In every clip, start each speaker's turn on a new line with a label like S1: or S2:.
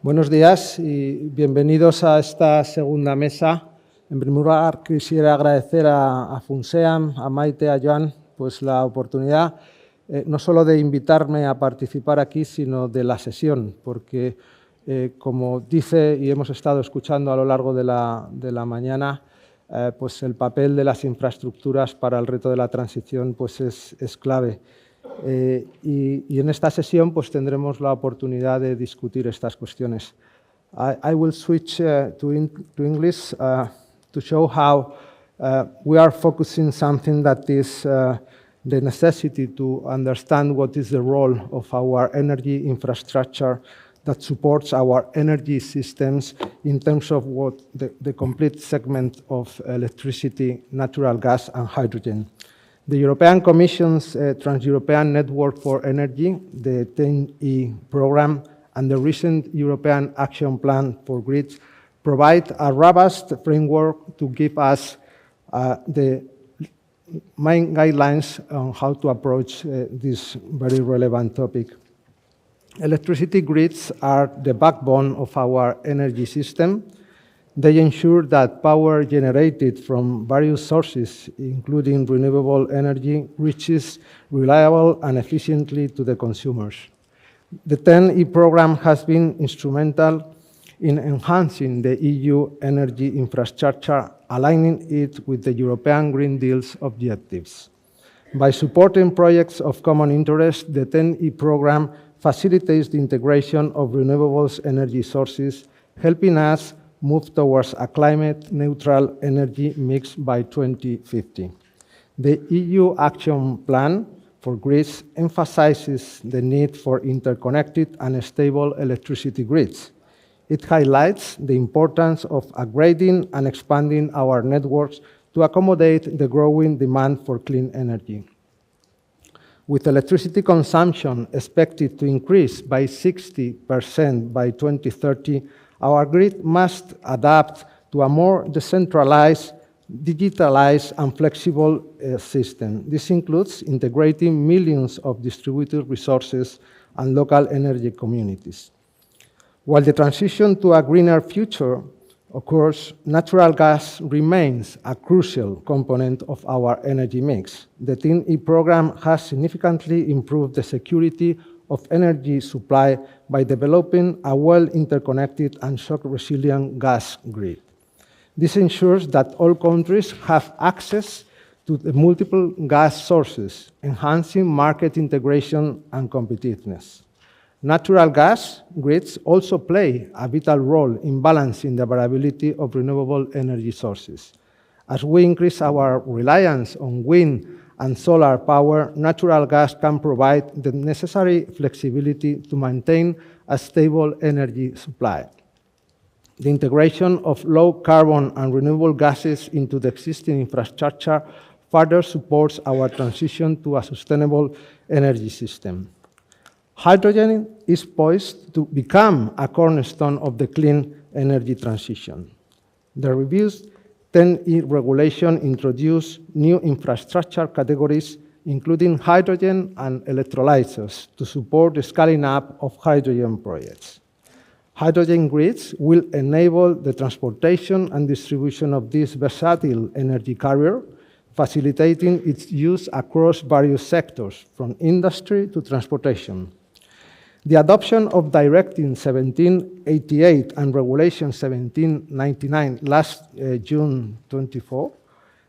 S1: Buenos días y bienvenidos a esta segunda mesa. En primer lugar, quisiera agradecer a Funseam, a Maite, a Joan, pues la oportunidad no solo de invitarme a participar aquí, sino de la sesión, porque como dice y hemos estado escuchando a lo largo de la mañana, pues el papel de las infraestructuras para el reto de la transición pues es clave. Y en esta sesión pues tendremos la oportunidad de discutir estas cuestiones. I will switch to English to show how we are focusing something that is the necessity to understand what is the role of our energy infrastructure that supports our energy systems in terms of what the complete segment of electricity, natural gas and hydrogen. The European Commission's Trans-European Network for Energy, the TEN-E program, and the recent European Action Plan for Grids provide a robust framework to give us the main guidelines on how to approach this very relevant topic. Electricity grids are the backbone of our energy system. They ensure that power generated from various sources, including renewable energy, reaches reliably and efficiently to the consumers. The TEN-E program has been instrumental in enhancing the EU energy infrastructure, aligning it with the European Green Deal's objectives. By supporting projects of common interest, the TEN-E program facilitates the integration of renewables energy sources, helping us move towards a climate-neutral energy mix by 2050. The EU Action Plan for Grids emphasizes the need for interconnected and stable electricity grids. It highlights the importance of upgrading and expanding our networks to accommodate the growing demand for clean energy. With electricity consumption expected to increase by 60% by 2030, our grid must adapt to a more decentralized, digitalized, and flexible system. This includes integrating millions of distributed resources and local energy communities. While the transition to a greener future occurs, natural gas remains a crucial component of our energy mix. The TEN-E program has significantly improved the security of energy supply by developing a well-interconnected and shock-resilient gas grid. This ensures that all countries have access to the multiple gas sources, enhancing market integration and competitiveness. Natural gas grids also play a vital role in balancing the availability of renewable energy sources. As we increase our reliance on wind and solar power, natural gas can provide the necessary flexibility to maintain a stable energy supply. The integration of low-carbon and renewable gases into the existing infrastructure further supports our transition to a sustainable energy system. Hydrogen is poised to become a cornerstone of the clean energy transition. The revised TEN-E regulation introduced new infrastructure categories, including hydrogen and electrolyzers, to support the scaling up of hydrogen projects. Hydrogen grids will enable the transportation and distribution of this versatile energy carrier, facilitating its use across various sectors, from industry to transportation. The adoption of Directive 1788 and Regulation 1799 last June 24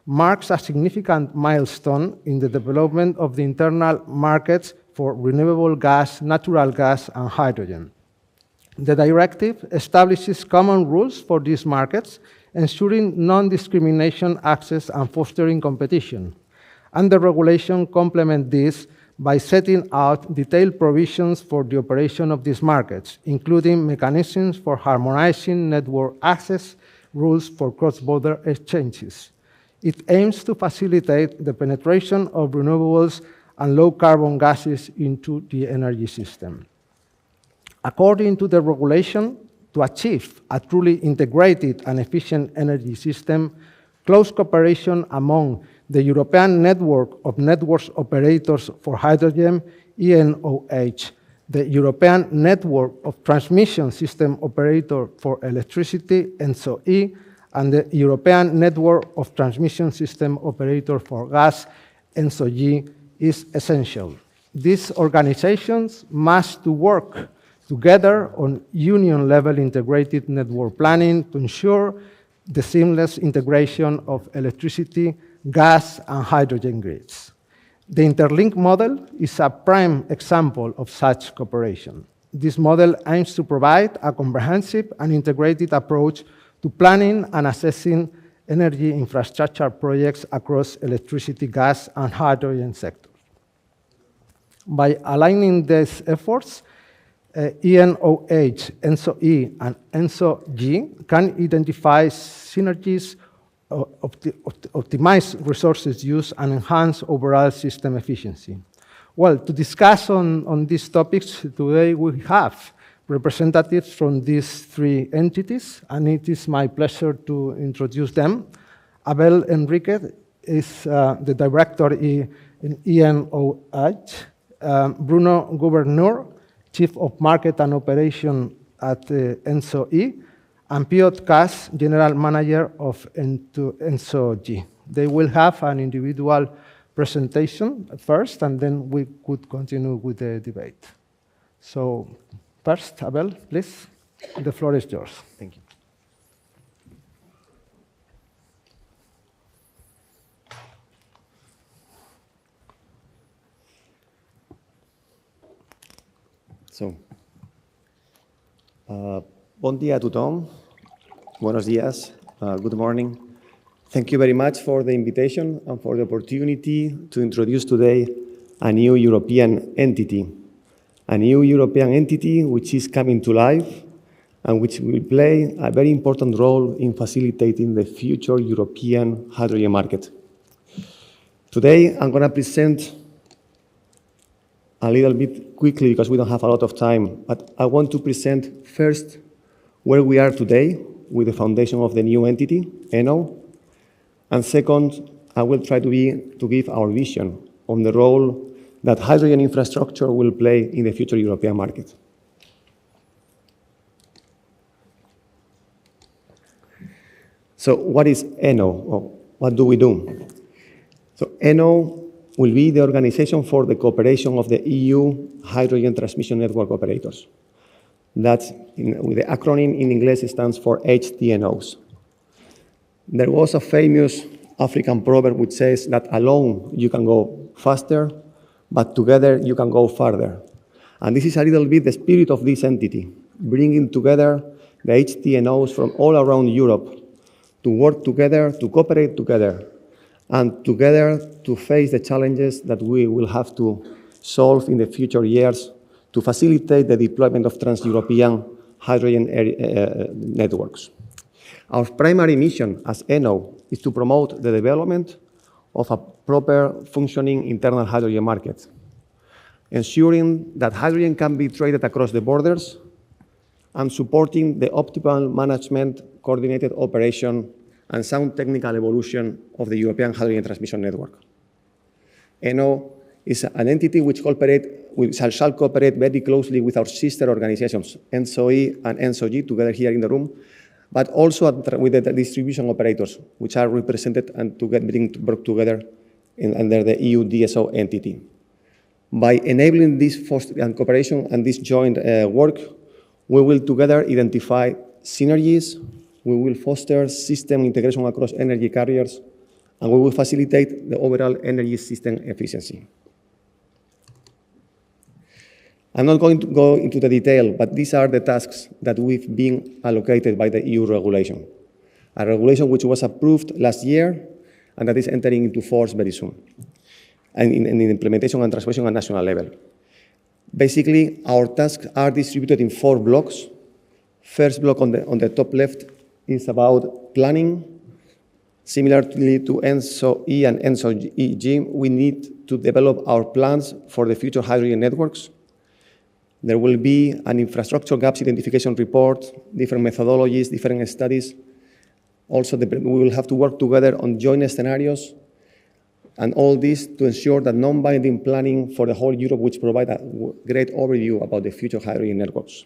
S1: marks a significant milestone in the development of the internal markets for renewable gas, natural gas, and hydrogen. The directive establishes common rules for these markets, ensuring non-discrimination access and fostering competition. And the regulation complements this by setting out detailed provisions for the operation of these markets, including mechanisms for harmonizing network access, rules for cross-border exchanges. It aims to facilitate the penetration of renewables and low-carbon gases into the energy system. According to the regulation, to achieve a truly integrated and efficient energy system, close cooperation among the European Network of Networks Operators for Hydrogen, ENNOH, the European Network of Transmission System Operator for Electricity, ENTSO-E, and the European Network of Transmission System Operator for Gas, ENTSO-G, is essential. These organizations must work together on union-level integrated network planning to ensure the seamless integration of electricity, gas, and hydrogen grids. The interlink model is a prime example of such cooperation. This model aims to provide a comprehensive and integrated approach to planning and assessing energy infrastructure projects across electricity, gas, and hydrogen sectors. By aligning these efforts, ENNOH, ENTSO-E, and ENTSO-G can identify synergies, optimize resources use, and enhance overall system efficiency. Well, to discuss on these topics today, we have representatives from these three entities, and it is my pleasure to introduce them. Abel Enríquez is the director in ENNOH, Bruno, Gouverneur, Chief of Market and Operation at ENTSO-E, and Piotr Kuś, General Manager of ENTSO-G. They will have an individual presentation first, and then we could continue with the debate. So first, Abel, please, the floor is yours.
S2: Thank you. So, bon dia a tothom. Buenos días. Good morning. Thank you very much for the invitation and for the opportunity to introduce today a new European entity. A new European entity which is coming to life and which will play a very important role in facilitating the future European hydrogen market. Today, I'm going to present a little bit quickly because we don't have a lot of time, but I want to present first where we are today with the foundation of the new entity, ENNOH, and second, I will try to give our vision on the role that hydrogen infrastructure will play in the future European market. So what is ENNOH, or what do we do? So ENNOH will be the organization for the cooperation of the EU hydrogen transmission network operators. That's, with the acronym in English, it stands for HTNOs. There was a famous African proverb which says that alone you can go faster, but together you can go farther. And this is a little bit the spirit of this entity, bringing together the HTNOs from all around Europe to work together, to cooperate together, and together to face the challenges that we will have to solve in the future years to facilitate the deployment of trans-European hydrogen networks. Our primary mission as ENNOH is to promote the development of a proper functioning internal hydrogen market, ensuring that hydrogen can be traded across the borders and supporting the optimal management, coordinated operation, and sound technical evolution of the European hydrogen transmission network. ENNOH is an entity which shall cooperate very closely with our sister organizations, ENTSO-E and ENTSO-G, together here in the room, but also with the distribution operators, which are represented and to work together under the EU DSO entity. By enabling this cooperation and this joint work, we will together identify synergies, we will foster system integration across energy carriers, and we will facilitate the overall energy system efficiency. I'm not going to go into the detail, but these are the tasks that we've been allocated by the EU regulation, a regulation which was approved last year and that is entering into force very soon, and in implementation and transformation at national level. Basically, our tasks are distributed in 4 blocks. First block on the top left is about planning. Similarly to ENTSO-E and ENTSO-G, we need to develop our plans for the future hydrogen networks. There will be an infrastructure gaps identification report, different methodologies, different studies. Also, we will have to work together on joint scenarios And all this to ensure that non-binding planning for the whole Europe, which provide a great overview about the future hydrogen networks.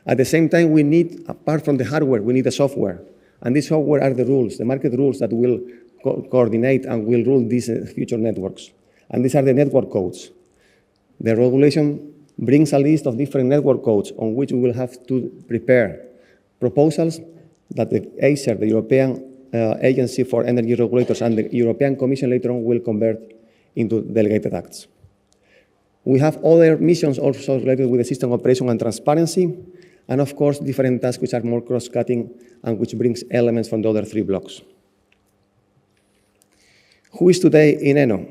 S2: At the same time, we need, apart from the hardware, we need the software. And this software are the rules, the market rules that will coordinate and will rule these future networks. And these are the network codes. The regulation brings a list of different network codes on which we will have to prepare proposals that the ACER, the European Agency for Energy Regulators, and the European Commission later on will convert into delegated acts. We have other missions also related with the system operation and transparency, and of course, different tasks which are more cross-cutting and which brings elements from the other three blocks. Who is today in ENNOH?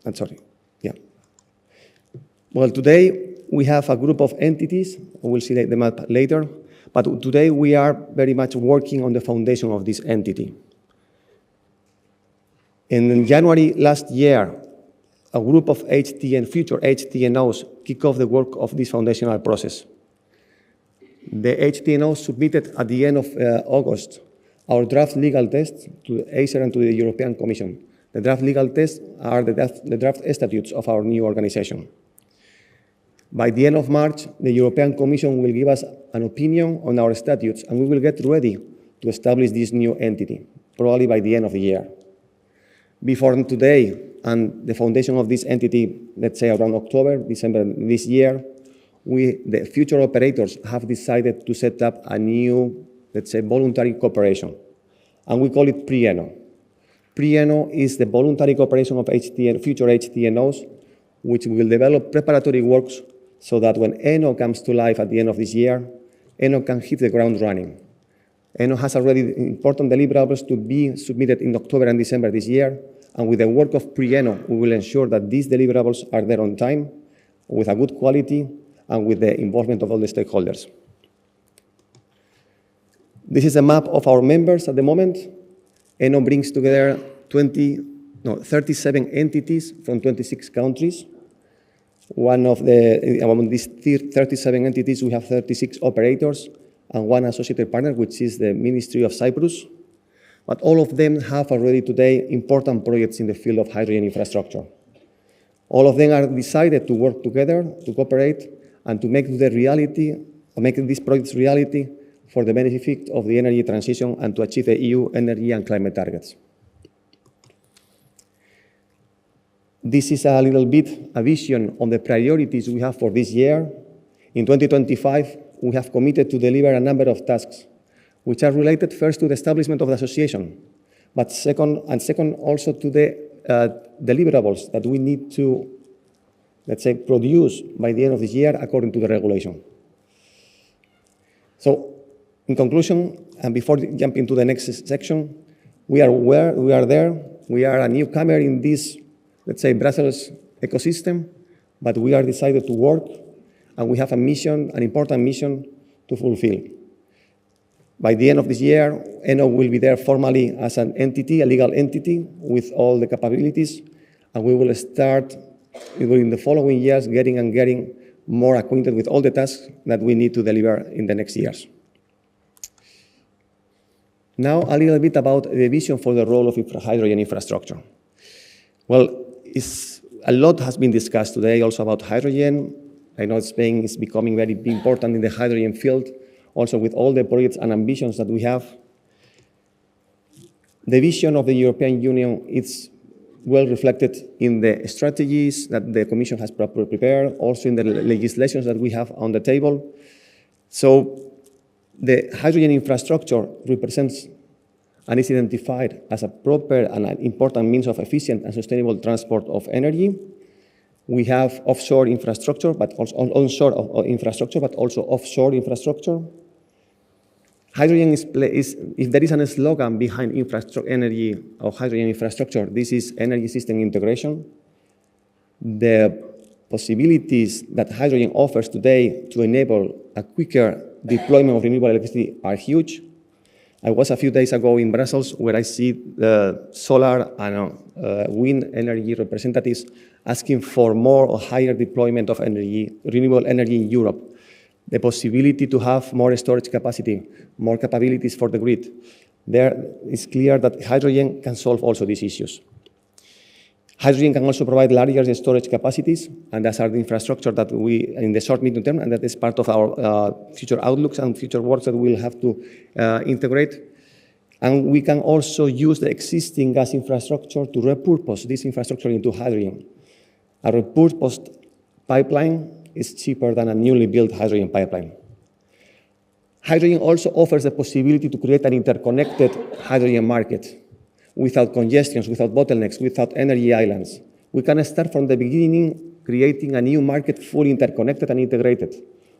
S2: I'm sorry, yeah. Well, today we have a group of entities. We'll see the map later. But today we are very much working on the foundation of this entity. In January last year, a group of HTN, future HTNOs, kick off the work of this foundational process. The HTNOs submitted at the end of August our draft legal tests to the ACER and to the European Commission. The draft legal tests are the draft statutes of our new organization. By the end of March, the European Commission will give us an opinion on our statutes, and we will get ready to establish this new entity, probably by the end of the year. Before today and the foundation of this entity, let's say around October, December this year, the future operators have decided to set up a new, let's say, voluntary cooperation, and we call it pre-ENNOH. Pre-ENNOH is the voluntary cooperation of future HTNOs, which will develop preparatory works so that when ENNOH comes to life at the end of this year, ENNOH can hit the ground running. ENNOH has already important deliverables to be submitted in October and December this year, and with the work of pre-ENNOH, we will ensure that these deliverables are there on time, with a good quality, and with the involvement of all the stakeholders. This is a map of our members at the moment. ENNOH brings together 37 entities from 26 countries. Among these 37 entities, we have 36 operators and one associated partner, which is the Ministry of Cyprus. But all of them have already today important projects in the field of hydrogen infrastructure. All of them are decided to work together, to cooperate, and to make these projects reality for the benefit of the energy transition and to achieve the EU energy and climate targets. This is a little bit a vision on the priorities we have for this year. In 2025, we have committed to deliver a number of tasks, which are related first to the establishment of the association, but second also to the deliverables that we need to, let's say, produce by the end of this year according to the regulation. So, in conclusion, and before jumping to the next section, we are there. We are a newcomer in this, let's say, Brussels ecosystem, but we are decided to work, and we have a mission, an important mission to fulfill. By the end of this year, ENNOH will be there formally as an entity, a legal entity, with all the capabilities, and we will start in the following years getting more acquainted with all the tasks that we need to deliver in the next years. Now, a little bit about the vision for the role of hydrogen infrastructure. Well, a lot has been discussed today also about hydrogen. I know Spain is becoming very important in the hydrogen field, also with all the projects and ambitions that we have. The vision of the European Union is well reflected in the strategies that the Commission has prepared, also in the legislations that we have on the table. So the hydrogen infrastructure represents and is identified as a proper and an important means of efficient and sustainable transport of energy. We have offshore infrastructure, but also onshore infrastructure, but also offshore infrastructure. Hydrogen is if there is a slogan behind energy or hydrogen infrastructure, this is energy system integration. The possibilities that hydrogen offers today to enable a quicker deployment of renewable electricity are huge. I was a few days ago in Brussels where I see the solar and wind energy representatives asking for more or higher deployment of energy, renewable energy in Europe. The possibility to have more storage capacity, more capabilities for the grid. There is clear that hydrogen can solve also these issues. Hydrogen can also provide larger storage capacities, and that's our infrastructure that we, in the short, medium term, and that is part of our future outlooks and future works that we'll have to integrate. And we can also use the existing gas infrastructure to repurpose this infrastructure into hydrogen. A repurposed pipeline is cheaper than a newly built hydrogen pipeline. Hydrogen also offers the possibility to create an interconnected hydrogen market without congestions, without bottlenecks, without energy islands. We can start from the beginning creating a new market fully interconnected and integrated,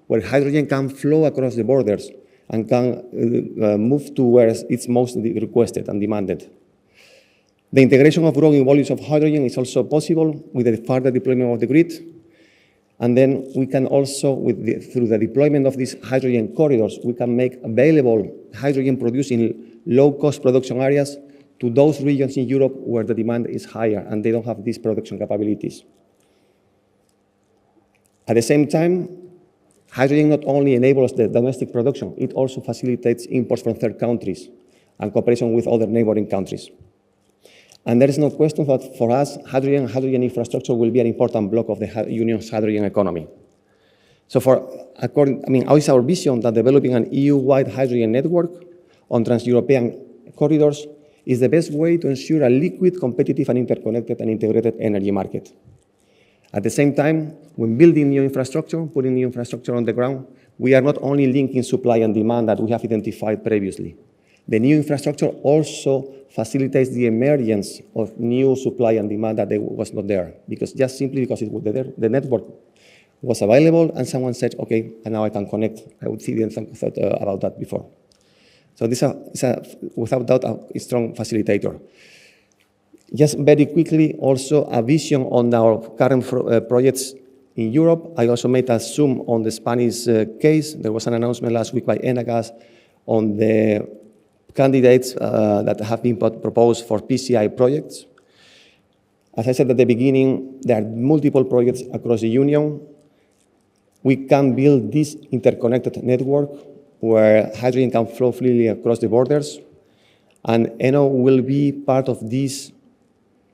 S2: where hydrogen can flow across the borders and can move to where it's most requested and demanded. The integration of growing volumes of hydrogen is also possible with the further deployment of the grid. And then we can also, through the deployment of these hydrogen corridors, we can make available hydrogen produced in low-cost production areas to those regions in Europe where the demand is higher and they don't have these production capabilities. At the same time, hydrogen not only enables the domestic production, it also facilitates imports from third countries and cooperation with other neighboring countries. And there is no question that for us, hydrogen infrastructure will be an important block of the Union's hydrogen economy. So how is our vision that developing an EU-wide hydrogen network on trans-European corridors is the best way to ensure a liquid, competitive, and interconnected and integrated energy market. At the same time, when building new infrastructure, putting new infrastructure on the ground, we are not only linking supply and demand that we have identified previously. The new infrastructure also facilitates the emergence of new supply and demand that was not there, because it was there, the network was available, and someone said, okay, and now I can connect. I would see them thought about that before. So this is without doubt, a strong facilitator. Just very quickly, also a vision on our current projects in Europe. I also made a zoom on the Spanish case. There was an announcement last week by Enagás on the candidates that have been proposed for PCI projects. As I said at the beginning, there are multiple projects across the Union. We can build this interconnected network where hydrogen can flow freely across the borders. And ENNOH will be part of this,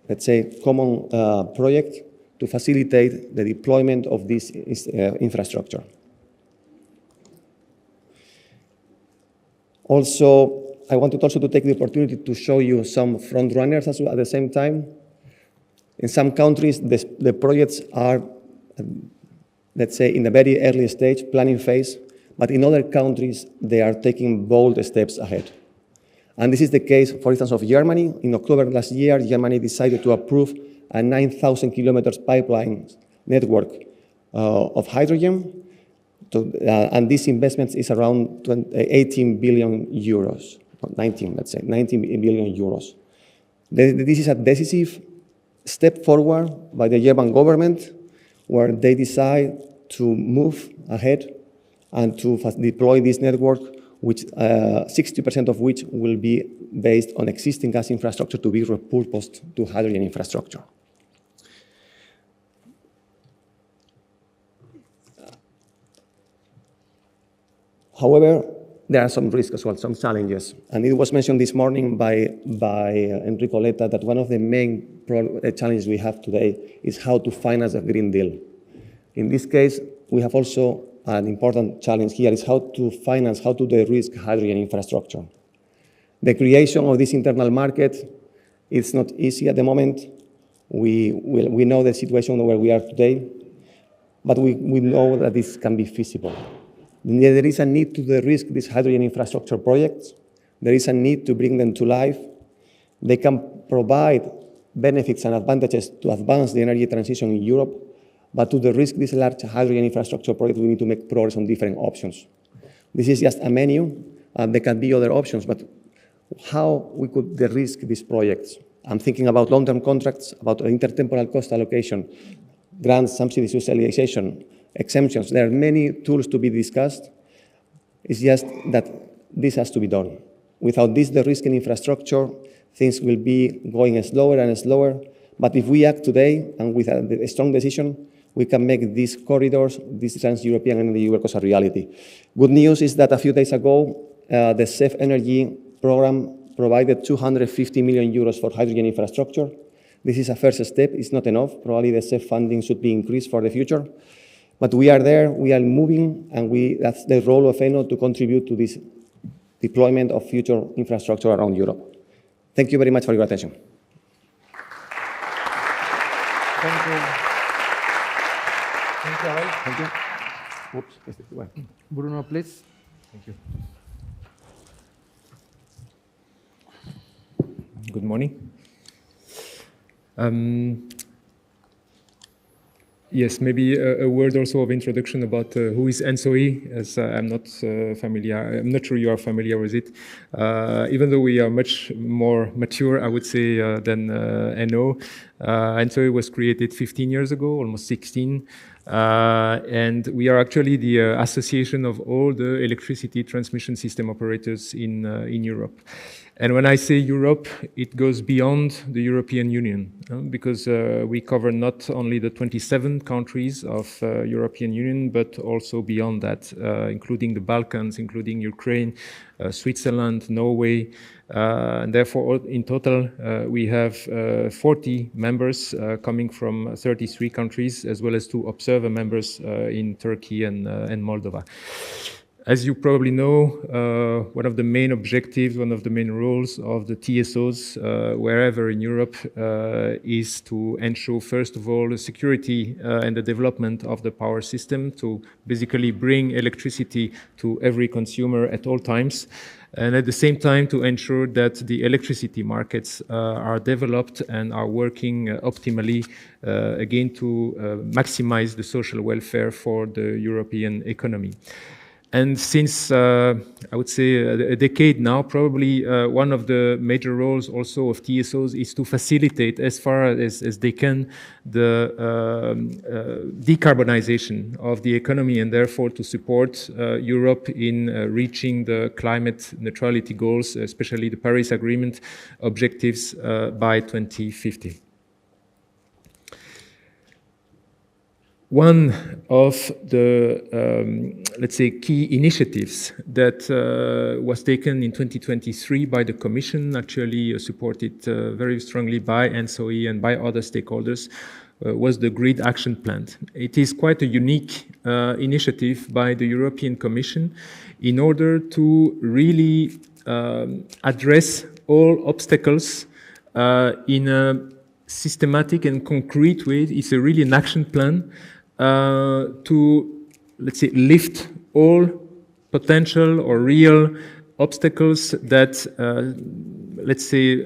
S2: let's say, common project to facilitate the deployment of this infrastructure. Also, I wanted also to take the opportunity to show you some front runners as well at the same time. In some countries, the projects are, let's say, in a very early stage, planning phase. But in other countries, they are taking bold steps ahead. And this is the case, for instance, of Germany. In October last year, Germany decided to approve a 9,000 kilometers pipeline network of hydrogen. And this investment is around 18 billion euros, 19, let's say, 19 billion euros. This is a decisive step forward by the German government, where they decide to move ahead and to deploy this network, which 60% of which will be based on existing gas infrastructure to be repurposed to hydrogen infrastructure. However, there are some risks as well, some challenges. And it was mentioned this morning by Enrico Letta that one of the main challenges we have today is how to finance a Green Deal. In this case, we have also an important challenge here is how to finance, how to de-risk hydrogen infrastructure. The creation of this internal market is not easy at the moment. We know the situation where we are today, but we know that this can be feasible. There is a need to de-risk these hydrogen infrastructure projects. There is a need to bring them to life. They can provide benefits and advantages to advance the energy transition in Europe. But to de-risk this large hydrogen infrastructure project, we need to make progress on different options. This is just a menu, and there can be other options, but how we could de-risk these projects? I'm thinking about long-term contracts, about intertemporal cost allocation, grants, subsidies, socialization, exemptions. There are many tools to be discussed. It's just that this has to be done. Without this de-risking infrastructure, things will be going slower and slower. But if we act today and with a strong decision, we can make these corridors, these trans-European energy workers a reality. Good news is that a few days ago, the CEF Energy program provided 250 million euros for hydrogen infrastructure. This is a first step. It's not enough. Probably the CEF funding should be increased for the future. But we are there, we are moving, and that's the role of ENNOH to contribute to this deployment of future infrastructure around Europe. Thank you very much for your attention.
S1: Thank you. Thank you, Abel.
S2: Thank you. Oops.
S1: Bruno, please.
S3: Thank you. Good morning. Yes, maybe a word also of introduction about who is ENTSO-E, as I'm not familiar. I'm not sure you are familiar with it. Even though we are much more mature, I would say, than ENNOH. ENTSO-E was created 15 years ago, almost 16. And we are actually the association of all the electricity transmission system operators in Europe. And when I say Europe, it goes beyond the European Union, because we cover not only the 27 countries of European Union, but also beyond that, including the Balkans, including Ukraine, Switzerland, Norway. And therefore, in total, we have 40 members coming from 33 countries, as well as 2 observer members in Turkey and Moldova. As you probably know, one of the main objectives, one of the main roles of the TSOs, wherever in Europe, is to ensure, first of all, the security and the development of the power system, to basically bring electricity to every consumer at all times, and at the same time to ensure that the electricity markets are developed and are working optimally, again, to maximize the social welfare for the European economy. And since, I would say, a decade now, probably one of the major roles also of TSOs is to facilitate, as far as they can, the decarbonization of the economy, and therefore to support Europe in reaching the climate neutrality goals, especially the Paris Agreement objectives by 2050. One of the, let's say, key initiatives that was taken in 2023 by the Commission, actually supported very strongly by ENTSO-E and by other stakeholders, was the Grid Action Plan. It is quite a unique initiative by the European Commission in order to really address all obstacles in a systematic and concrete way. It's really an action plan to, let's say, lift all potential or real obstacles that, let's say,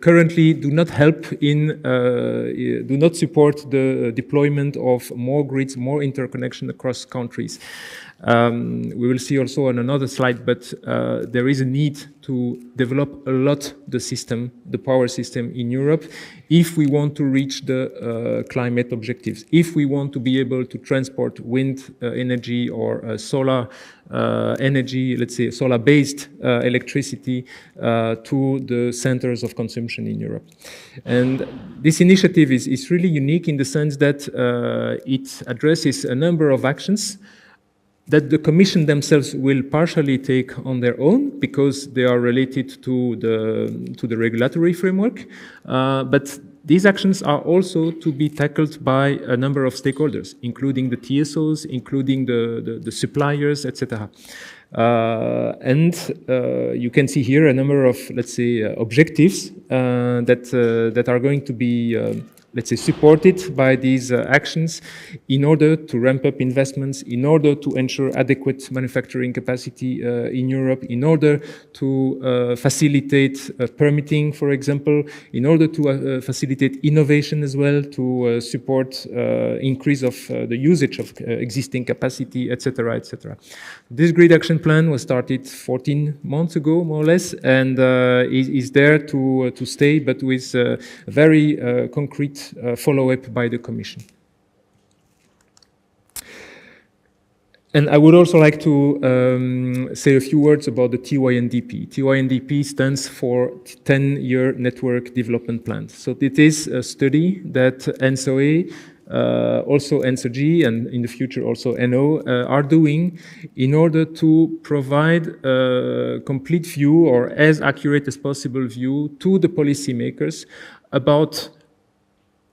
S3: currently do not help in, do not support the deployment of more grids, more interconnection across countries. We will see also on another slide, but there is a need to develop a lot the system, the power system in Europe, if we want to reach the climate objectives, if we want to be able to transport wind energy or solar energy, let's say solar-based electricity to the centers of consumption in Europe. And this initiative is really unique in the sense that it addresses a number of actions that the Commission themselves will partially take on their own because they are related to the regulatory framework, but these actions are also to be tackled by a number of stakeholders, including the TSOs, including the suppliers, etc. And you can see here a number of, let's say, objectives that are going to be let's say, supported by these actions in order to ramp up investments, in order to ensure adequate manufacturing capacity in Europe, in order to facilitate permitting, for example, in order to facilitate innovation as well, to support increase of the usage of existing capacity, etc., etc. This Grid Action Plan was started 14 months ago, more or less, and is there to stay, but with very concrete follow-up by the Commission. And I would also like to say a few words about the TYNDP. TYNDP stands for 10-Year Network Development Plan. So it is a study that ENTSO-E also ENTSO-G and in the future also ENNOH are doing in order to provide a complete view or as accurate as possible view to the policymakers about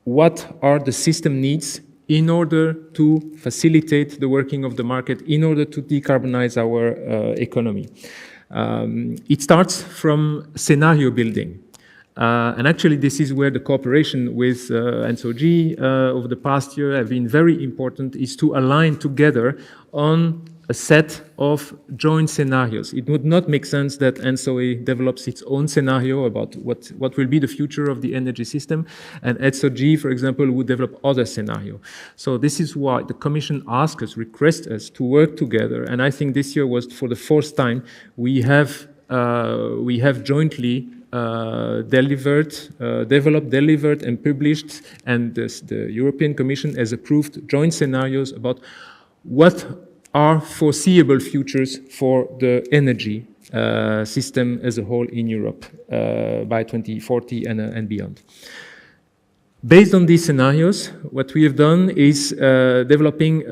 S3: what are the system needs in order to facilitate the working of the market, in order to decarbonize our economy. It starts from scenario building. And actually, this is where the cooperation with ENTSO-G over the past year have been very important, is to align together on a set of joint scenarios. It would not make sense that ENTSO-E develops its own scenario about what will be the future of the energy system, and ENTSO-G, for example, would develop other scenario. So this is why the Commission asked us, request us to work together, and I think this year was for the first time we have jointly developed, delivered, and published, and the European Commission has approved joint scenarios about what are foreseeable futures for the energy system as a whole in Europe by 2040 and beyond. Based on these scenarios, what we have done is developing,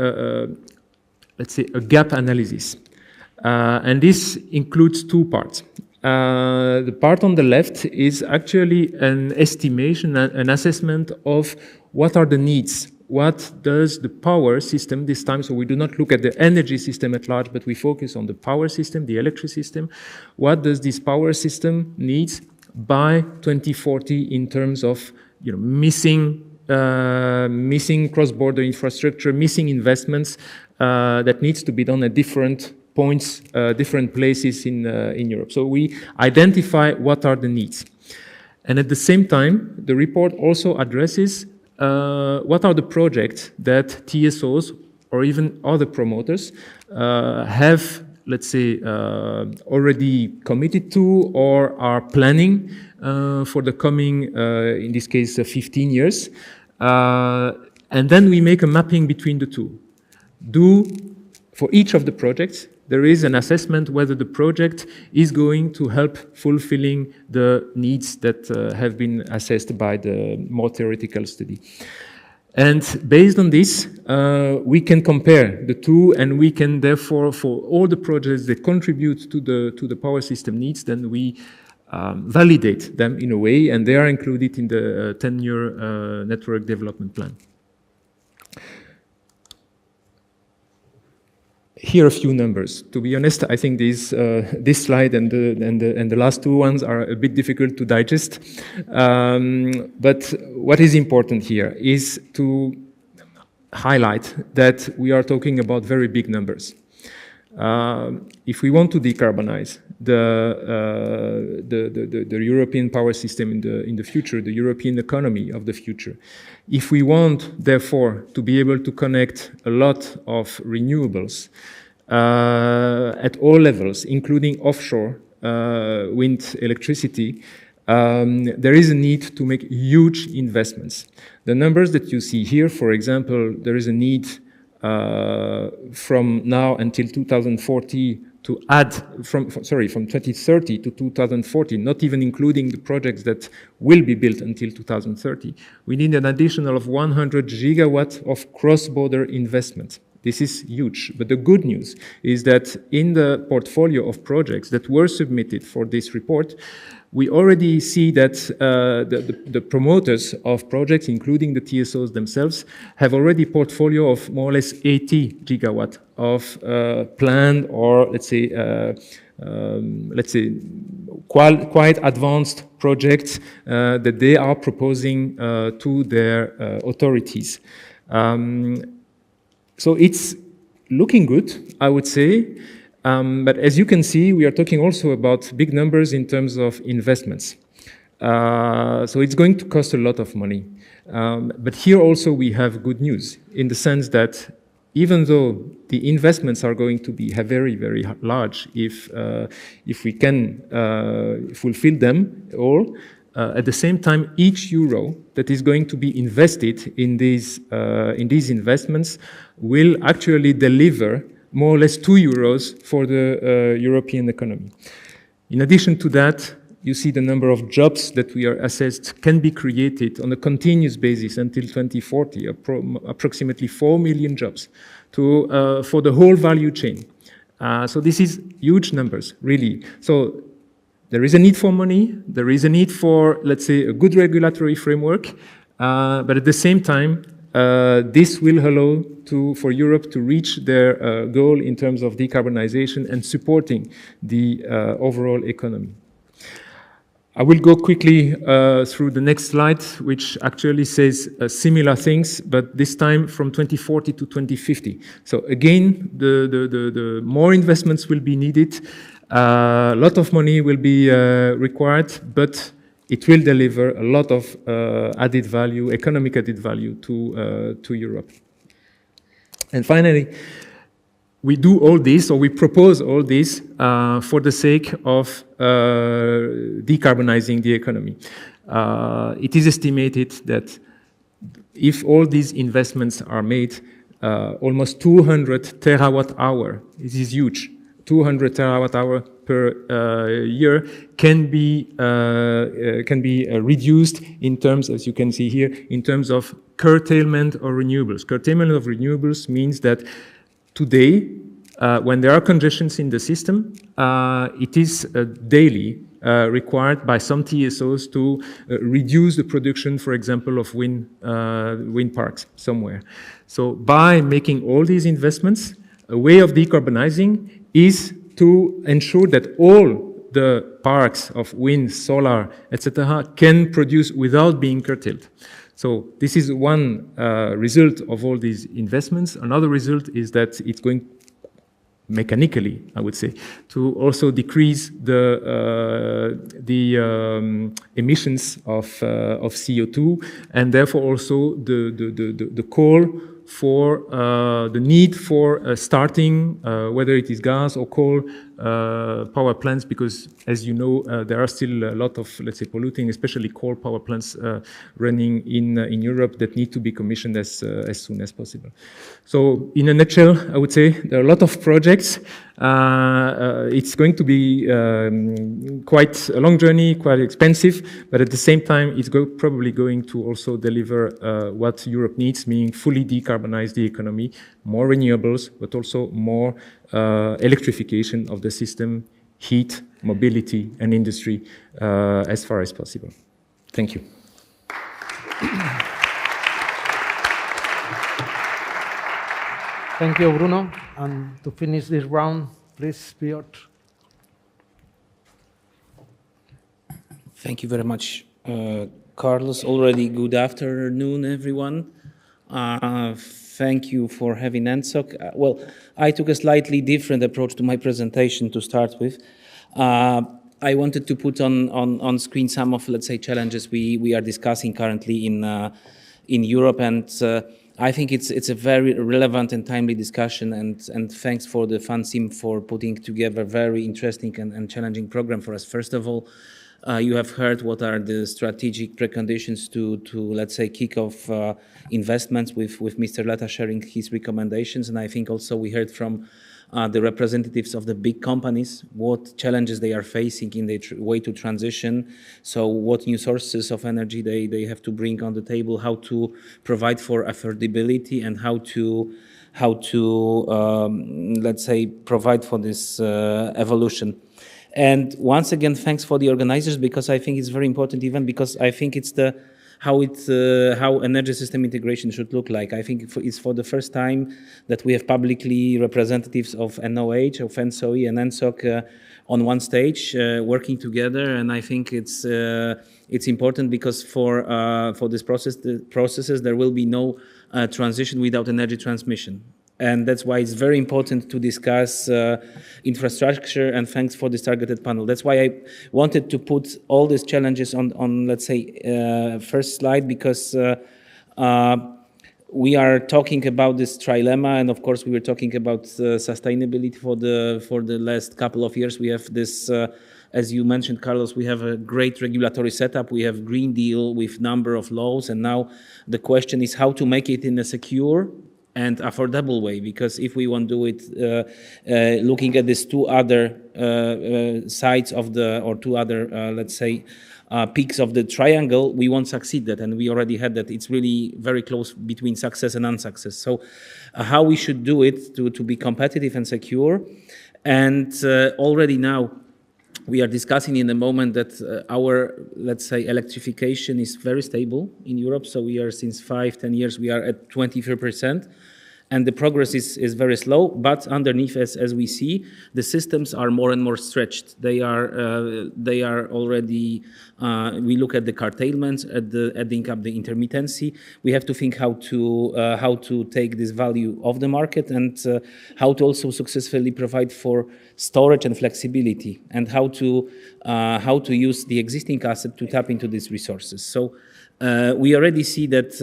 S3: let's say, a gap analysis. And this includes two parts. The part on the left is actually an estimation, an assessment of what are the needs. What does the power system this time, so we do not look at the energy system at large, but we focus on the power system, the electric system. What does this power system needs by 2040 in terms of missing cross-border infrastructure, missing investments that needs to be done at different points, different places in Europe. So we identify what are the needs. And at the same time, the report also addresses what are the projects that TSOs or even other promoters have, let's say, already committed to or are planning for the coming, in this case, 15 years. And then we make a mapping between the two. For each of the projects, there is an assessment whether the project is going to help fulfilling the needs that have been assessed by the more theoretical study. And based on this, we can compare the two, and we can therefore, for all the projects that contribute to the power system needs, then we validate them in a way, and they are included in the 10-year network development plan. Here are a few numbers. To be honest, I think this slide and the last two ones are a bit difficult to digest. But what is important here is to highlight that we are talking about very big numbers. If we want to decarbonize the European power system in the future, the European economy of the future, if we want, therefore, to be able to connect a lot of renewables at all levels, including offshore wind electricity, there is a need to make huge investments. The numbers that you see here, for example, there is a need from now until 2040 to add, from 2030 to 2040, not even including the projects that will be built until 2030, we need an additional of 100 gigawatts of cross-border investment. This is huge. But the good news is that in the portfolio of projects that were submitted for this report, we already see that the promoters of projects, including the TSOs themselves, have already a portfolio of more or less 80 gigawatt of planned or, let's say, quite advanced projects that they are proposing to their authorities. So it's looking good, I would say. But as you can see, we are talking also about big numbers in terms of investments. So it's going to cost a lot of money. But here also we have good news in the sense that even though the investments are going to be very, very large if we can fulfill them all, at the same time, each euro that is going to be invested in these investments will actually deliver more or less 2 euros for the European economy. In addition to that, you see the number of jobs that we are assessed can be created on a continuous basis until 2040, approximately 4 million jobs for the whole value chain. So this is huge numbers, really. So there is a need for money, there is a need for, let's say, a good regulatory framework, but at the same time, this will allow for Europe to reach their goal in terms of decarbonization and supporting the overall economy. I will go quickly through the next slide, which actually says similar things, but this time from 2040 to 2050. So again, the more investments will be needed, a lot of money will be required, but it will deliver a lot of added value, economic added value to Europe. And finally, we do all this, or we propose all this for the sake of decarbonizing the economy. It is estimated that if all these investments are made, almost 200 terawatt-hour, this is huge, 200 terawatt-hour per year can be reduced in terms, as you can see here, in terms of curtailment of renewables. Curtailment of renewables means that today, when there are congestions in the system, it is daily required by some TSOs to reduce the production, for example, of wind parks somewhere. So by making all these investments, a way of decarbonizing is to ensure that all the parks of wind, solar, etc., can produce without being curtailed. So this is one result of all these investments. Another result is that it's going mechanically, I would say, to also decrease the emissions of CO2, and therefore also the call for the need for starting, whether it is gas or coal power plants, because as you know, there are still a lot of, let's say, polluting, especially coal power plants running in Europe that need to be commissioned as soon as possible. So in a nutshell, I would say there are a lot of projects. It's going to be quite a long journey, quite expensive, but at the same time, it's probably going to also deliver what Europe needs, meaning fully decarbonize the economy, more renewables, but also more electrification of the system, heat, mobility, and industry as far as possible. Thank you.
S1: Thank you, Bruno. And to finish this round, please, Piotr.
S4: Thank you very much, Carlos. Already good afternoon, everyone. Thank you for having ENTSO-G. Well, I took a slightly different approach to my presentation to start with. I wanted to put on screen some of, let's say, challenges we are discussing currently in Europe, and I think it's a very relevant and timely discussion, and thanks for the Funseam for putting together a very interesting and challenging program for us. First of all, you have heard what are the strategic preconditions to let's say, kick off investments with Mr. Letta sharing his recommendations, and I think also we heard from the representatives of the big companies, what challenges they are facing in their way to transition. So what new sources of energy they have to bring on the table, how to provide for affordability, and how to let's say, provide for this evolution. And once again, thanks for the organizers, because I think it's very important, even because I think it's how energy system integration should look like. I think it's for the first time that we have publicly representatives of ENNOH, of ENTSO-E and ENTSO-G on one stage working together, and I think it's important because for this processes there will be no transition without energy transmission. And that's why it's very important to discuss infrastructure, and thanks for this targeted panel. That's why I wanted to put all these challenges on let's say, first slide, because we are talking about this trilemma, and of course we were talking about sustainability for the last couple of years. We have this, as you mentioned, Carlos, we have a great regulatory setup. We have Green Deal with number of laws, and now the question is how to make it in a secure and affordable way, because if we want to do it looking at these two other sides of the, or two other, let's say, peaks of the triangle, we won't succeed that, and we already had that. It's really very close between success and unsuccess. So how we should do it to be competitive and secure, and already now we are discussing in the moment that our, let's say, electrification is very stable in Europe. So we are, since 5-10 years, we are at 23%. And the progress is very slow, but underneath, as we see, the systems are more and more stretched. They are already. We look at the curtailments, at adding up the intermittency. We have to think how to take this value of the market, and how to also successfully provide for storage and flexibility, and how to use the existing asset to tap into these resources. So. We already see that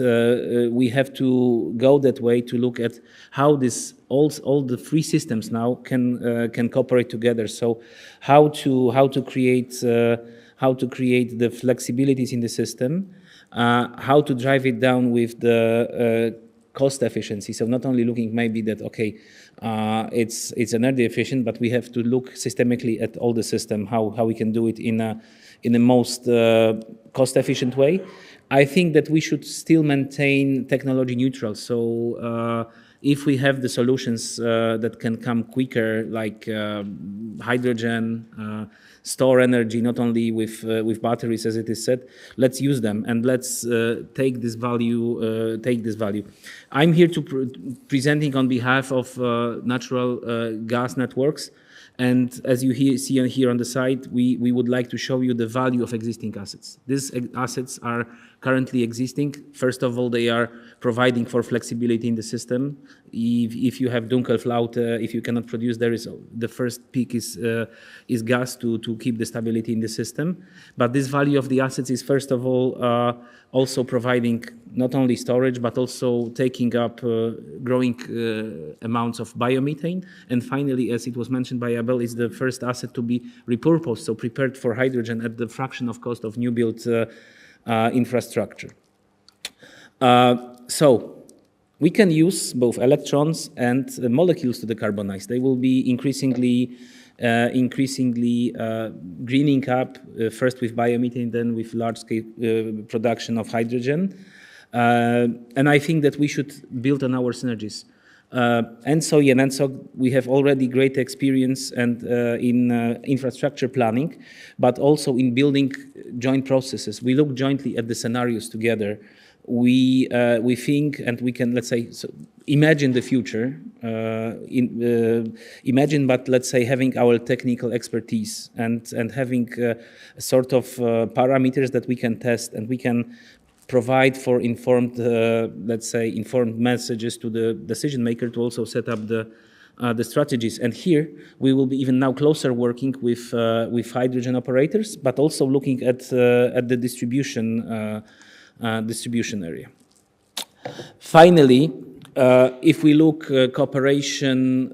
S4: we have to go that way to look at how this all the three systems now can cooperate together. So how to create the flexibilities in the system, how to drive it down with the cost efficiency. So not only looking maybe that it's energy efficient, but we have to look systemically at all the system, how we can do it in the most cost efficient way. I think that we should still maintain technology neutral. So if we have the solutions that can come quicker, like hydrogen, store energy, not only with batteries, as it is said, let's use them, and let's take this value. I'm here to presenting on behalf of natural gas networks. And as you see here on the side, we would like to show you the value of existing assets. These assets are currently existing. First of all, they are providing for flexibility in the system. If you have Dunkelflaute, if you cannot produce, there is the first peak is gas to keep the stability in the system. But this value of the assets is first of all also providing not only storage, but also taking up growing amounts of biomethane. And finally, as it was mentioned by Abel, is the first asset to be repurposed, so prepared for hydrogen at the fraction of cost of new built infrastructure. So we can use both electrons and molecules to decarbonize. They will be increasingly greening up, first with biomethane, then with large-scale production of hydrogen. And I think that we should build on our synergies. ENTSO-E and ENTSO-G, we have already great experience and in infrastructure planning, but also in building joint processes. We look jointly at the scenarios together. We think, and we can, let's say, so imagine the future. Imagine, but let's say having our technical expertise and having sort of parameters that we can test, and we can provide for informed, let's say, informed messages to the decision maker to also set up the strategies. And here we will be even now closer working with hydrogen operators, but also looking at the distribution area. Finally, if we look cooperation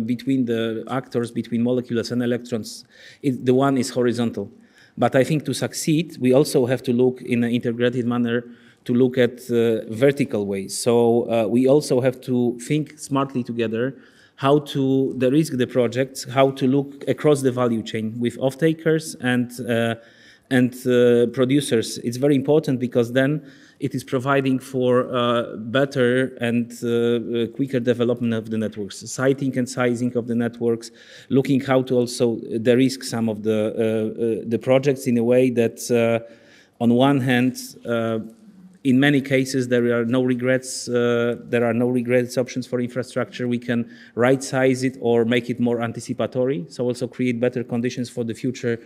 S4: between the actors, between molecules and electrons, the one is horizontal. But I think to succeed, we also have to look in an integrated manner to look at vertical ways. So we also have to think smartly together how to de-risk the projects, how to look across the value chain with off-takers and producers. It's very important because then it is providing for better and quicker development of the networks, siting and sizing of the networks, looking how to also de-risk some of the projects in a way that, on one hand, in many cases there are no regrets. There are no regrets options for infrastructure. We can right-size it or make it more anticipatory. So also create better conditions for the future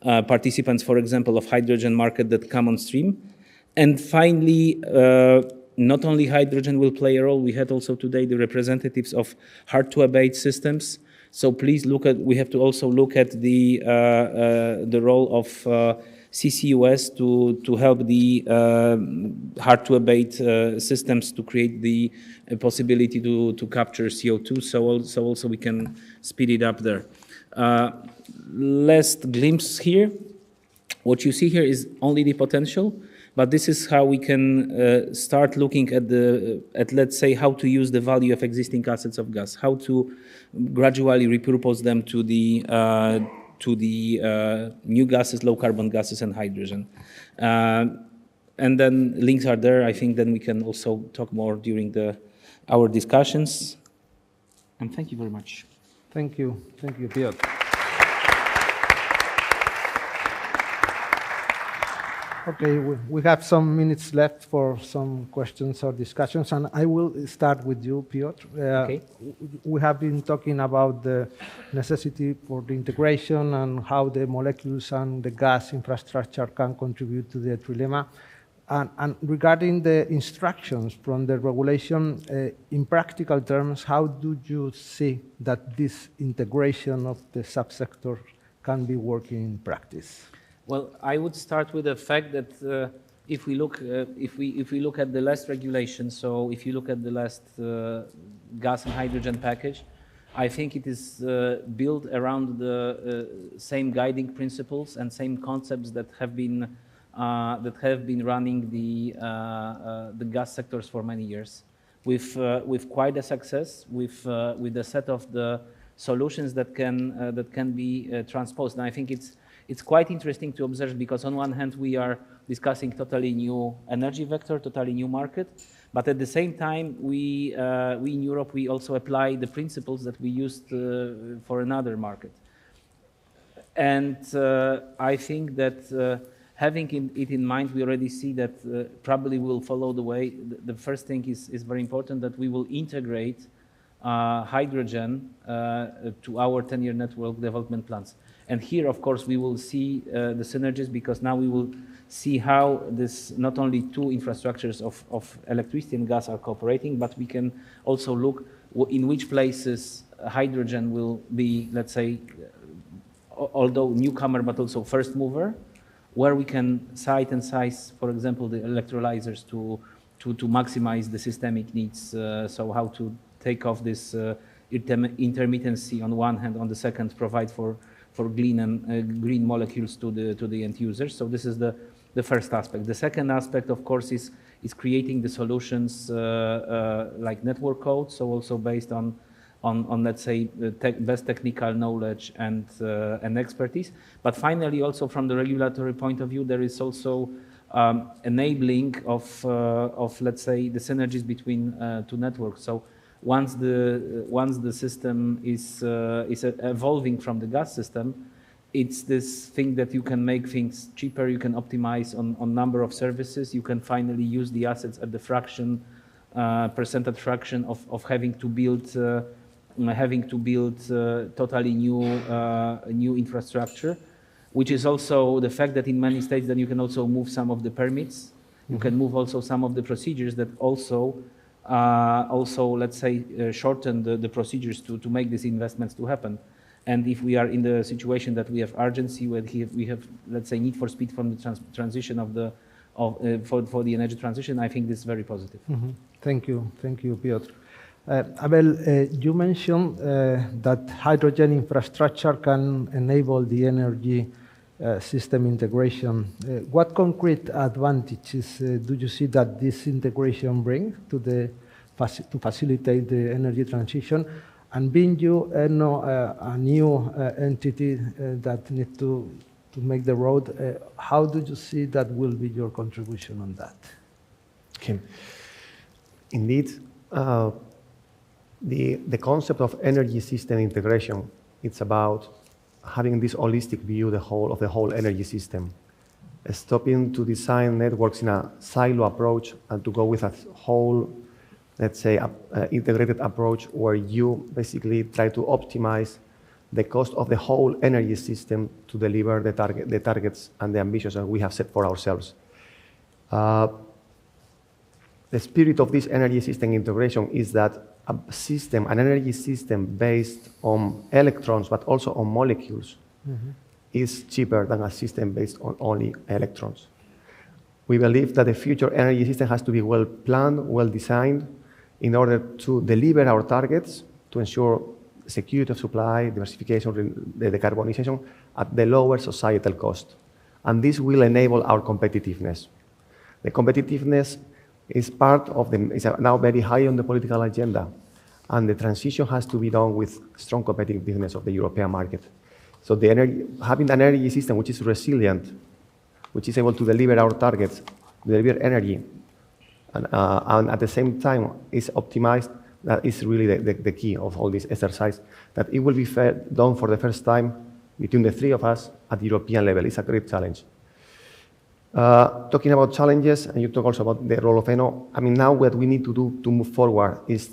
S4: participants, for example, of hydrogen market that come on stream. And finally, not only hydrogen will play a role. We had also today the representatives of hard-to-abate systems. So please look at. We have to also look at the role of CCUS to help the hard-to-abate systems to create the possibility to capture CO2. So also we can speed it up there. Last glimpse here. What you see here is only the potential. But this is how we can start looking at let's say, how to use the value of existing assets of gas, how to gradually repurpose them to the new gases, low carbon gases, and hydrogen. And then links are there. I think then we can also talk more during our discussions. And thank you very much.
S1: Thank you, Piotr. Okay, we have some minutes left for some questions or discussions, and I will start with you, Piotr.
S4: Okay.
S1: We have been talking about the necessity for the integration and how the molecules and the gas infrastructure can contribute to the trilemma. And regarding the instructions from the regulation, in practical terms, how do you see that this integration of the subsector can be working in practice?
S4: Well, I would start with the fact that if we look at the last regulation, so if you look at the last gas and hydrogen package, I think it is built around the same guiding principles and same concepts that have been running the gas sectors for many years, with quite a success, with a set of the solutions that can be transposed. And I think it's quite interesting to observe, because on one hand we are discussing totally new energy vector, totally new market, but at the same time we in Europe we also apply the principles that we used for another market. And I think that having it in mind, we already see that probably we'll follow the way. The first thing is very important, that we will integrate hydrogen to our 10-year network development plans. And here, of course, we will see the synergies, because now we will see how this not only two infrastructures of electricity and gas are cooperating, but we can also look in which places hydrogen will be, let's say, although newcomer, but also first mover, where we can site and size, for example, the electrolyzers to maximize the systemic needs. So how to take off this intermittency on one hand, on the second, provide for green molecules to the end users. So this is the first aspect. The second aspect, of course, is creating the solutions like network code, so also based on let's say best technical knowledge and expertise. But finally, also from the regulatory point of view, there is also enabling of let's say the synergies between two networks. So once the system is evolving from the gas system, it's this thing that you can make things cheaper, you can optimize on number of services, you can finally use the assets at the percentage fraction of having to build totally new infrastructure, which is also the fact that in many states then you can also move some of the permits, you can move also some of the procedures that also let's say shorten the procedures to make these investments to happen. And if we are in the situation that we have urgency, where we have let's say need for speed from the transition for the energy transition, I think this is very positive.
S1: Mm-hmm. Thank you, Piotr. Abel, you mentioned that hydrogen infrastructure can enable the energy system integration. What concrete advantages do you see that this integration brings to facilitate the energy transition? And being you a new entity that needs to make the road, how do you see that will be your contribution on that?
S2: Okay. Indeed, the concept of energy system integration, it's about having this holistic view of the whole energy system, stopping to design networks in a silo approach and to go with a whole, let's say, integrated approach where you basically try to optimize the cost of the whole energy system to deliver the targets and the ambitions that we have set for ourselves. The spirit of this energy system integration is that an energy system based on electrons, but also on molecules, is cheaper than a system based on only electrons. We believe that the future energy system has to be well planned, well designed, in order to deliver our targets, to ensure security of supply, diversification, the decarbonization at the lower societal cost. And this will enable our competitiveness. The competitiveness is part of is now very high on the political agenda, and the transition has to be done with strong competitiveness of the European market. So having an energy system which is resilient, which is able to deliver our targets, deliver energy, and at the same time is optimized, that is really the key of all this exercise, that it will be done for the first time between the three of us at the European level. It's a great challenge. Talking about challenges, and you talk also about the role of ENNOH, I mean, now what we need to do to move forward is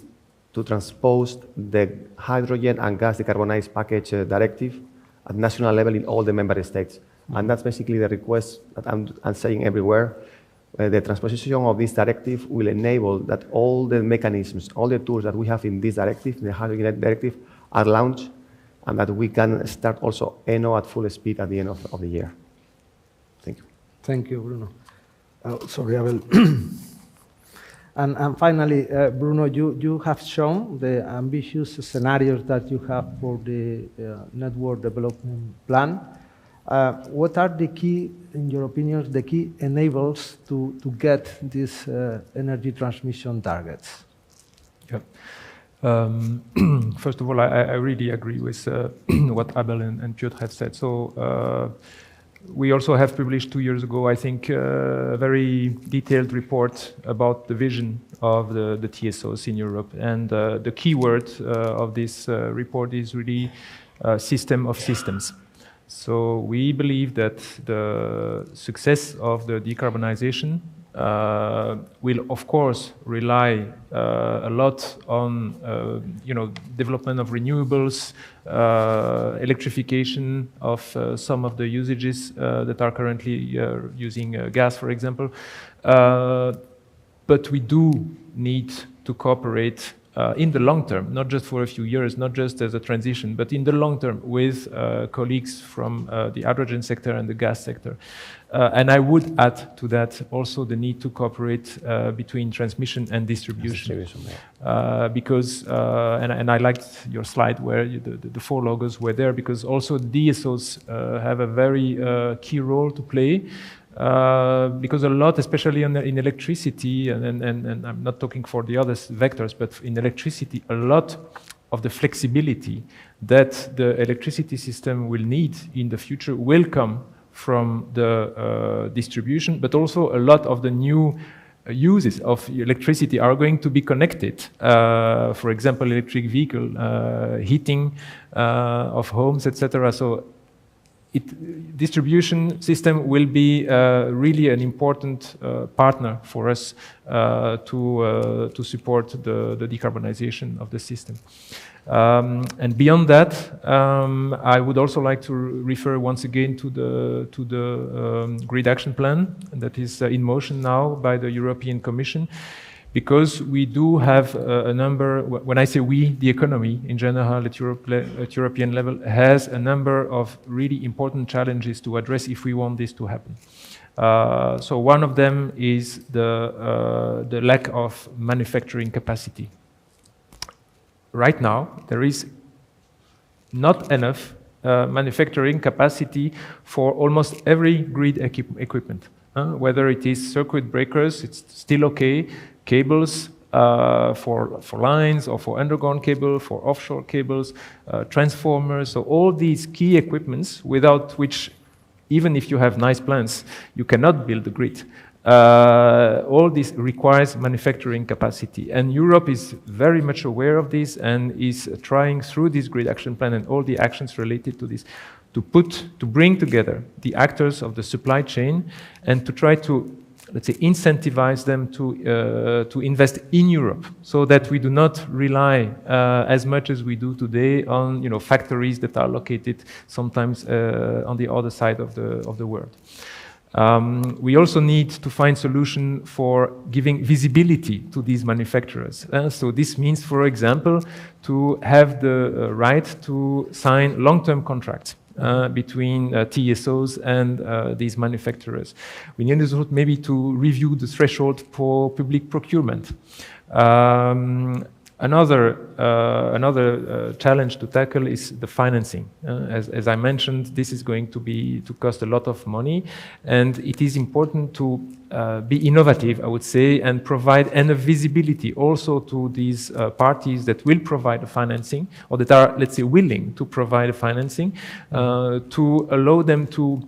S2: to transpose the hydrogen and gas decarbonized package directive at national level in all the member states. And that's basically the request that I'm saying everywhere. The transposition of this directive will enable that all the mechanisms, all the tools that we have in this directive, the hydrogen directive, are launched, and that we can start also ENNOH at full speed at the end of the year. Thank you.
S1: Thank you, Bruno. Sorry, Abel. And finally, Bruno, you have shown the ambitious scenarios that you have for the network development plan. What are the key, in your opinion, the key enablers to get these energy transmission targets?
S3: Yeah. First of all, I really agree with what Abel and Piotr have said. So we also have published 2 years ago, I think, a very detailed report about the vision of the TSOs in Europe. And the key word of this report is really system of systems. So we believe that the success of the decarbonization will, of course, rely a lot on, development of renewables, electrification of some of the usages that are currently using gas, for example. But we do need to cooperate in the long term, not just for a few years, not just as a transition, but in the long term with colleagues from the hydrogen sector and the gas sector. And I would add to that also the need to cooperate between transmission and distribution. Because, and I liked your slide where the 4 logos were there, because also DSOs have a very key role to play. Because a lot, especially in electricity, and I'm not talking for the other vectors, but in electricity, a lot of the flexibility that the electricity system will need in the future will come from the distribution, but also a lot of the new uses of electricity are going to be connected. For example, electric vehicle, heating of homes, etc. So distribution system will be really an important partner for us to support the decarbonization of the system. And beyond that, I would also like to refer once again to the Grid Action Plan that is in motion now by the European Commission. Because we do have a number, when I say we, the economy in general at European level has a number of really important challenges to address if we want this to happen. So one of them is the lack of manufacturing capacity. Right now, there is not enough manufacturing capacity for almost every grid equipment. Whether it is circuit breakers, it's still okay. Cables for lines or for underground cable, for offshore cables, transformers, so all these key equipments without which, even if you have nice plans, you cannot build the grid. All this requires manufacturing capacity. And Europe is very much aware of this and is trying through this Grid Action Plan and all the actions related to this to bring together the actors of the supply chain and to try to, let's say, incentivize them to invest in Europe, so that we do not rely as much as we do today on factories that are located sometimes on the other side of the world. We also need to find solution for giving visibility to these manufacturers. So this means, for example, to have the right to sign long-term contracts between TSOs and these manufacturers. We need also maybe to review the threshold for public procurement. Another challenge to tackle is the financing. As I mentioned, this is going to cost a lot of money, and it is important to be innovative, I would say, and provide enough visibility also to these parties that will provide the financing, or that are, let's say, willing to provide the financing, to allow them to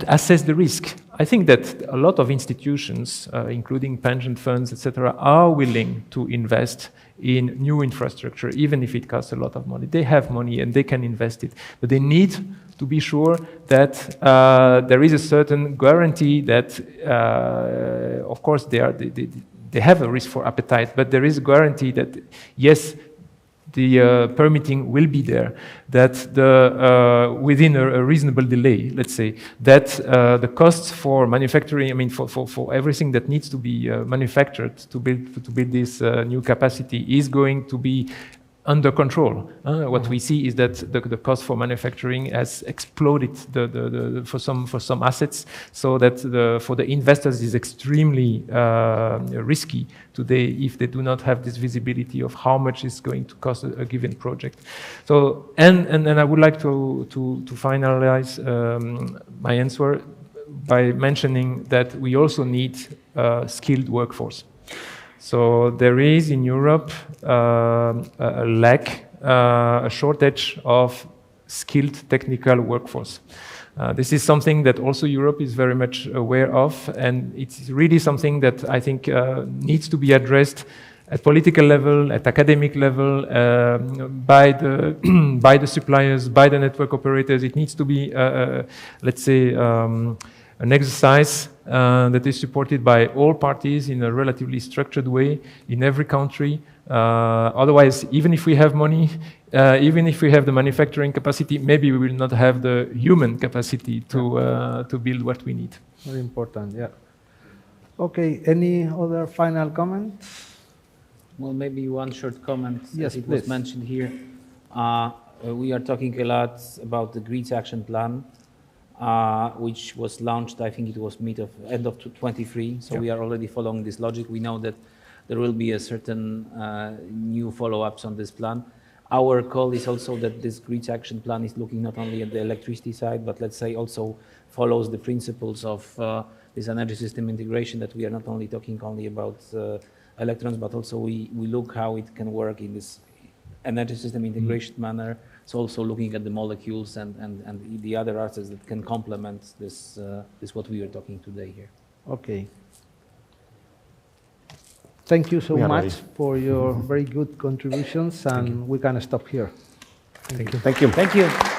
S3: assess the risk. I think that a lot of institutions, including pension funds, etc., are willing to invest in new infrastructure, even if it costs a lot of money. They have money and they can invest it, but they need to be sure that there is a certain guarantee that, of course, they have a risk for appetite, but there is a guarantee that, yes, the permitting will be there, that within a reasonable delay, let's say, that the costs for manufacturing, I mean, for everything that needs to be manufactured to build this new capacity is going to be under control. What we see is that the cost for manufacturing has exploded for some assets, so that for the investors is extremely risky today if they do not have this visibility of how much is going to cost a given project. So and I would like to finalize my answer by mentioning that we also need a skilled workforce. So there is in Europe a lack, a shortage of skilled technical workforce. This is something that also Europe is very much aware of, and it's really something that I think needs to be addressed at political level, at academic level, by the suppliers, by the network operators. It needs to be, let's say, an exercise that is supported by all parties in a relatively structured way in every country. Otherwise, even if we have money, even if we have the manufacturing capacity, maybe we will not have the human capacity to build what we need.
S1: Very important, yeah. Okay, any other final comments?
S4: Well, maybe one short comment.
S1: Yes,
S4: as it
S1: please.
S4: was mentioned here. We are talking a lot about the GREET action plan, which was launched, I think it was end of 23. So we are already following this logic. We know that there will be a certain new follow-ups on this plan. Our call is also that this GREET action plan is looking not only at the electricity side, but let's say also follows the principles of this energy system integration, that we are not only talking only about electrons, but also we look how it can work in this energy system integration manner. So also looking at the molecules and the other assets that can complement this what we are talking today here.
S1: Okay. Thank you so much for your very good contributions, and we can stop here. Thank you.
S2: Thank you.
S4: Thank you.